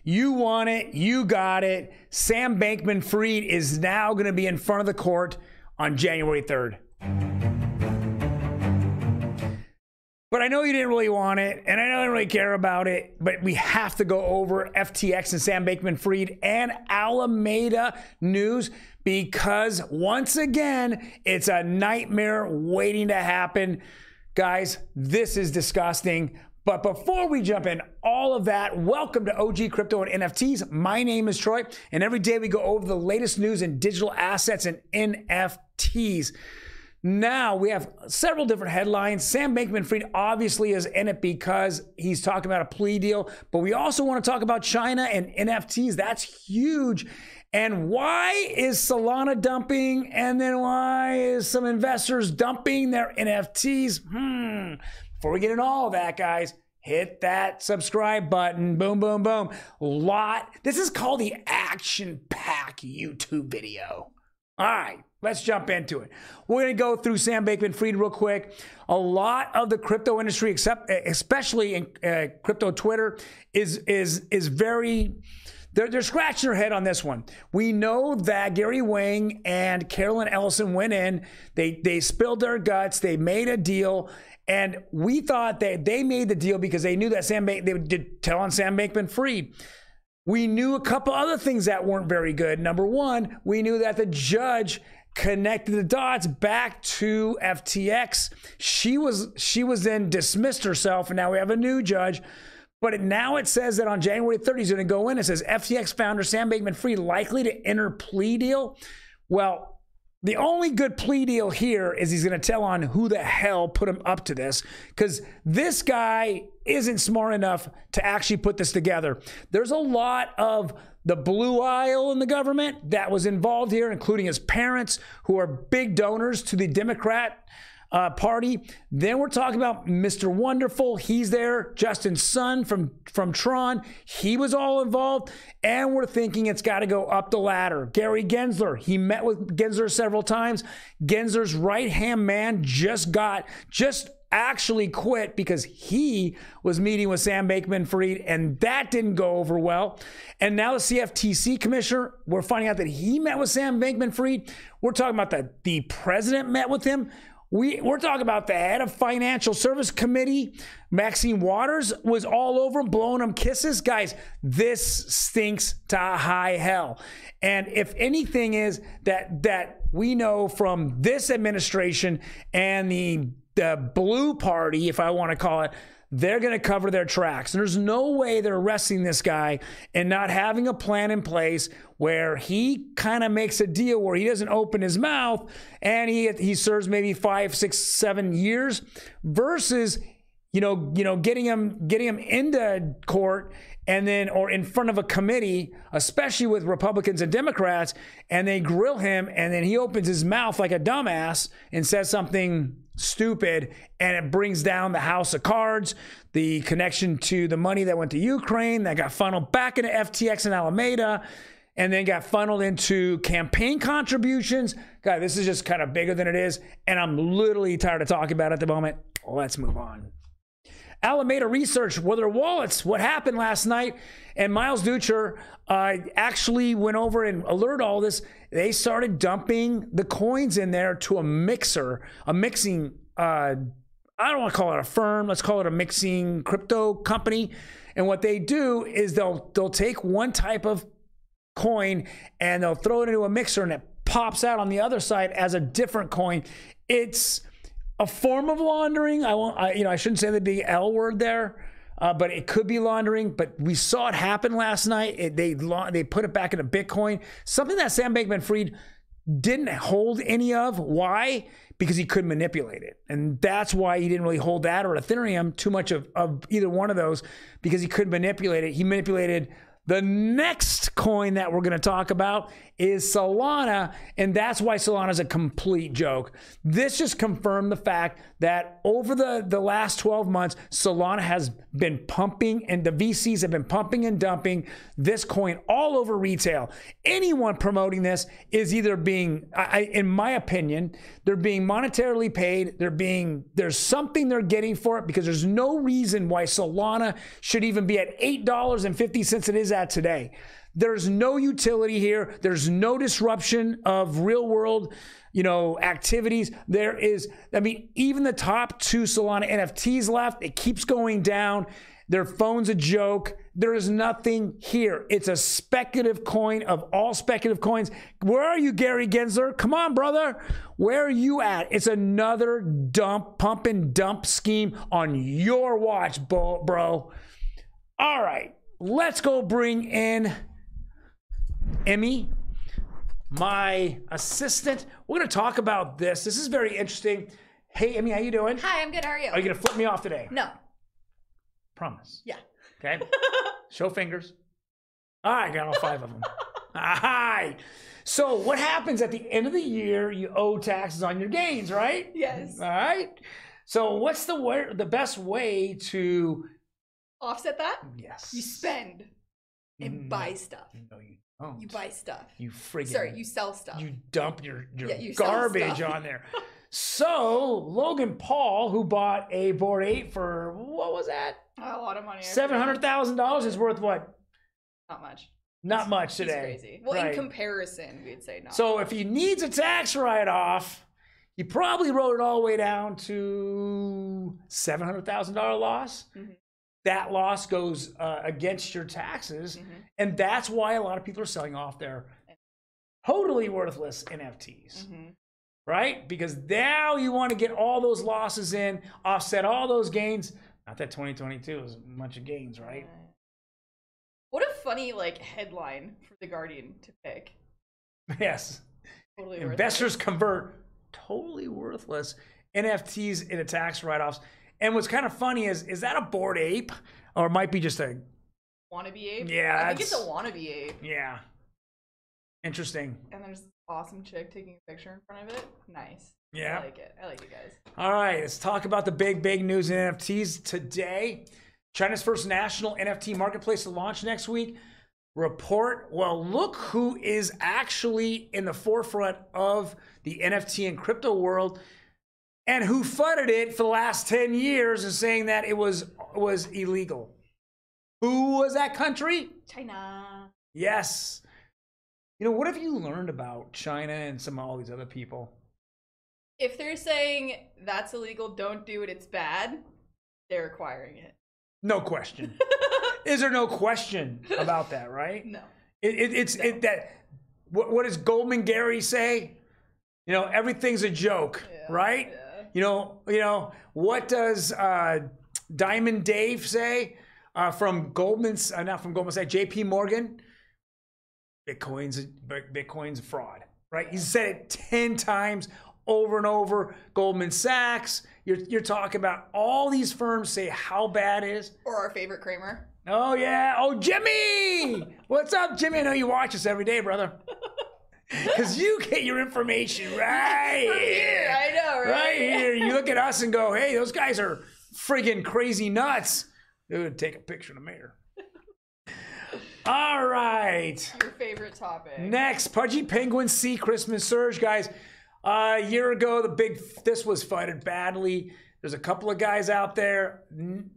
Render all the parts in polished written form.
You want it. You got it. Sam Bankman-Fried is now going to be in front of the court on January 3rd. But I know you didn't really want it, and I know you don't really care about it, but we have to go over FTX and Sam Bankman-Fried and Alameda news because, once again, it's a nightmare waiting to happen. Guys, this is disgusting. But before we jump in, all of that, welcome to OG Crypto and NFTs. My name is Troy, and every day we go over the latest news in digital assets and NFTs. Now, we have several different headlines. Sam Bankman-Fried obviously is in it because he's talking about a plea deal, but we also want to talk about China and NFTs. That's huge. And why is Solana dumping? And then why is some investors dumping their NFTs? Before we get into all of that, guys, hit that subscribe button. Boom, boom, boom. This is called the action-packed YouTube video. All right, let's jump into it. We're going to go through Sam Bankman-Fried real quick. A lot of the crypto industry, especially in crypto Twitter, is very... They're scratching their head on this one. We know that Gary Wang and Carolyn Ellison went in. They spilled their guts. They made a deal. And we thought that they made the deal because they knew that they would tell on Sam Bankman-Fried. We knew a couple other things that weren't very good. Number one, we knew that the judge connected the dots back to FTX. She was then dismissed herself, and now we have a new judge. But now it says that on January 30th, he's going to go in. It says FTX founder Sam Bankman-Fried likely to enter plea deal. Well, the only good plea deal here is he's going to tell on who the hell put him up to this, because this guy isn't smart enough to actually put this together. There's a lot of the blue aisle in the government that was involved here, including his parents, who are big donors to the Democrat party. Then we're talking about Mr. Wonderful. He's there. Justin Sun from Tron. He was all involved. And we're thinking it's got to go up the ladder. Gary Gensler. He met with Gensler several times. Gensler's right-hand man just actually quit because he was meeting with Sam Bankman-Fried, and that didn't go over well. And now the CFTC commissioner, we're finding out that he met with Sam Bankman-Fried. We're talking about the president met with him. We're talking about the head of Financial Service Committee, Maxine Waters, was all over him, blowing him kisses. Guys, this stinks to high hell. And if anything is that we know from this administration and the blue party, if I want to call it, they're going to cover their tracks. And there's no way they're arresting this guy and not having a plan in place where he kind of makes a deal where he doesn't open his mouth and he serves maybe 5, 6, 7 years versus, getting him into court and then, or in front of a committee, especially with Republicans and Democrats, and they grill him and then he opens his mouth like a dumbass and says something stupid, and it brings down the house of cards, the connection to the money that went to Ukraine, that got funneled back into FTX and Alameda, and then got funneled into campaign contributions. God, this is just kind of bigger than it is, and I'm literally tired of talking about it at the moment. Let's move on. Alameda Research, well, their wallets, what happened last night, and Miles Dutcher actually went over and alerted all this. They started dumping the coins in there to a mixing, I don't want to call it a firm, let's call it a mixing crypto company. And what they do is they'll take one type of coin and they'll throw it into a mixer and it pops out on the other side as a different coin. It's a form of laundering. I shouldn't say the big L word there, but it could be laundering. But we saw it happen last night. They put it back into Bitcoin, something that Sam Bankman-Fried didn't hold any of. Why? Because he couldn't manipulate it. And that's why he didn't really hold that or Ethereum too much of either one of those, because he couldn't manipulate it. He manipulated the next coin that we're going to talk about is Solana, and that's why Solana is a complete joke. This just confirmed the fact that over the last 12 months, Solana has been pumping, and the VCs have been pumping and dumping this coin all over retail. Anyone promoting this is either being, in my opinion, they're being monetarily paid. There's something they're getting for it, because there's no reason why Solana should even be at $8.50 it is at today. There's no utility here. There's no disruption of real world, activities. There is, even the top 2 Solana NFTs left, it keeps going down. Their phone's a joke. There is nothing here. It's a speculative coin of all speculative coins. Where are you, Gary Gensler? Come on, brother. Where are you at? It's another pump and dump scheme on your watch, bro. All right, let's go bring in Emi, my assistant. We're going to talk about this. This is very interesting. Hey, Emi, how you doing? Hi, I'm good. How are you? Are you going to flip me off today? No. Promise. Yeah. Okay. Show fingers. All right, got all 5 of them. All right. So what happens at the end of the year? You owe taxes on your gains, right? Yes. All right. So what's the best way to offset that? Yes. You spend and buy stuff. No, you don't. You buy stuff. You friggin'. Sorry, you sell stuff. You dump your you garbage on there. So Logan Paul, who bought a Bored Ape for, what was that? A lot of money. $700,000 is worth what? Not much. Not much today. It's crazy. Well, right. In comparison, we'd say not. So if he needs a tax write-off, he probably wrote it all the way down to $700,000 loss. Mm-hmm. That loss goes against your taxes, and that's why a lot of people are selling off their totally worthless NFTs. Right? Because now you want to get all those losses in, offset all those gains. Not that 2022 was a bunch of gains, right? What a funny headline for The Guardian to pick. Yes. Totally Investors convert totally worthless NFTs into tax write-offs. And what's kind of funny is that a Bored Ape? Or it might be just a wannabe ape? Yeah. I think it's a wannabe ape. Yeah. Interesting. And there's this awesome chick taking a picture in front of it. Nice. Yeah. I like it. I like it, guys. All right. Let's talk about the big news in NFTs today. China's first national NFT marketplace to launch next week. Report. Well, look who is actually in the forefront of the NFT and crypto world and who funded it for the last 10 years and saying that it was illegal. Who was that country? China. Yes. What have you learned about China and all these other people? If they're saying that's illegal, don't do it, it's bad, they're acquiring it. No question. Is there no question about that, right? No. What does Goldman Gary say? Everything's a joke, right? Yeah. What does Diamond Dave say from Goldman's, not from Goldman Sachs, JP Morgan? Bitcoin's a fraud, right? He's said it 10 times over and over. Goldman Sachs, you're talking about all these firms say how bad it is. Or our favorite Kramer. Oh yeah, oh Jimmy! What's up, Jimmy? I know you watch us every day, brother. Because you get your information right here. I know, right? Right here. You look at us and go, hey, those guys are friggin' crazy nuts. Dude, take a picture in the mirror. All right. Your favorite topic. Next, Pudgy Penguin Sea Christmas Surge, guys. A year ago, this was fighted badly. There's a couple of guys out there.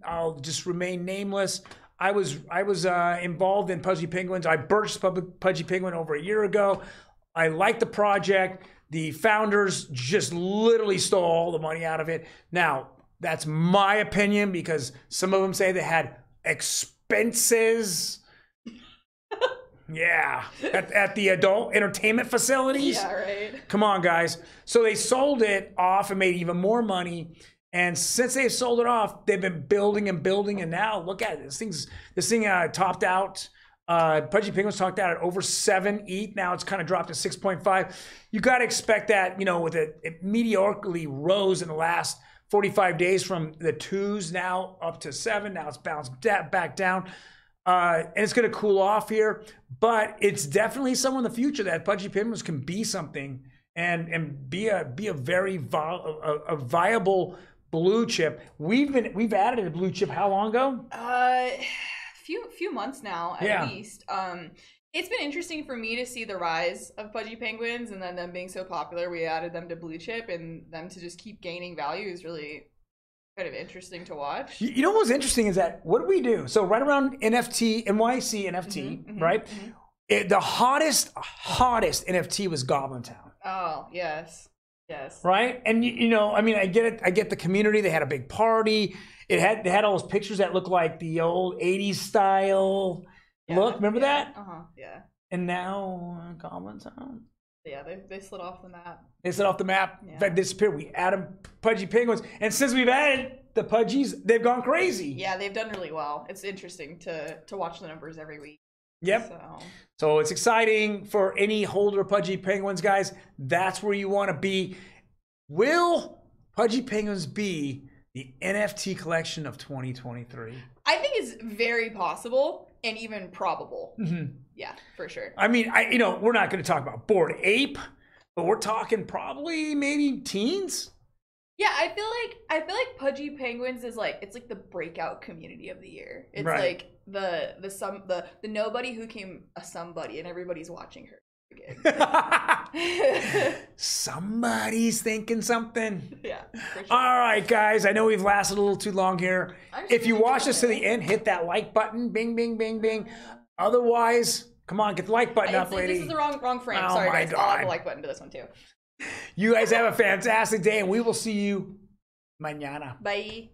I'll just remain nameless. I was involved in Pudgy Penguins. I purchased Pudgy Penguin over a year ago. I like the project. The founders just literally stole all the money out of it. Now, that's my opinion because some of them say they had expenses. Yeah, at the adult entertainment facilities. Yeah, right. Come on, guys. So they sold it off and made even more money. And since they've sold it off, they've been building and building. And now look at it. This thing topped out. Pudgy Penguins topped out at over 7 ETH. Now it's kind of dropped to 6.5. You got to expect that, with it mediocrely rose in the last 45 days from the 2s now up to 7. Now it's bounced back down. And it's going to cool off here, but it's definitely somewhere in the future that Pudgy Penguins can be something and be a very viable blue chip. We've added a blue chip how long ago? Few months now at least. It's been interesting for me to see the rise of Pudgy Penguins and then them being so popular. We added them to blue chip and them to just keep gaining value is really kind of interesting to watch. You know what's interesting is that what did we do? So right around NYC NFT, right? The hottest NFT was Goblin Town. Oh, yes. Yes. Right? And you know, I mean, I get it. I get the community. They had a big party. They had all those pictures that look like the old 80s style look. Remember that? Yeah. And now Goblin Town. Yeah, they slid off the map. They slid off the map. Yeah. In fact, disappeared. We added Pudgy Penguins. And since we've added the Pudgies, they've gone crazy. Yeah, they've done really well. It's interesting to watch the numbers every week. Yep. So it's exciting for any holder of Pudgy Penguins, guys. That's where you want to be. Will Pudgy Penguins be the NFT collection of 2023? I think it's very possible and even probable. Yeah, for sure. I mean, you know, we're not going to talk about Bored Ape, but we're talking probably maybe teens. Yeah, I feel like Pudgy Penguins is like, it's like the breakout community of the year. It's like the nobody who came a somebody, and everybody's watching her again. Somebody's thinking something. Yeah, for sure. All right, guys. I know we've lasted a little too long here. If you watch us to the end, hit that like button. Bing, bing, bing, bing. Otherwise, come on, get the like button up, lady. This is the wrong frame. Oh, sorry, my guys. God. I'll add the like button to this one too. You guys have a fantastic day, and we will see you mañana. Bye.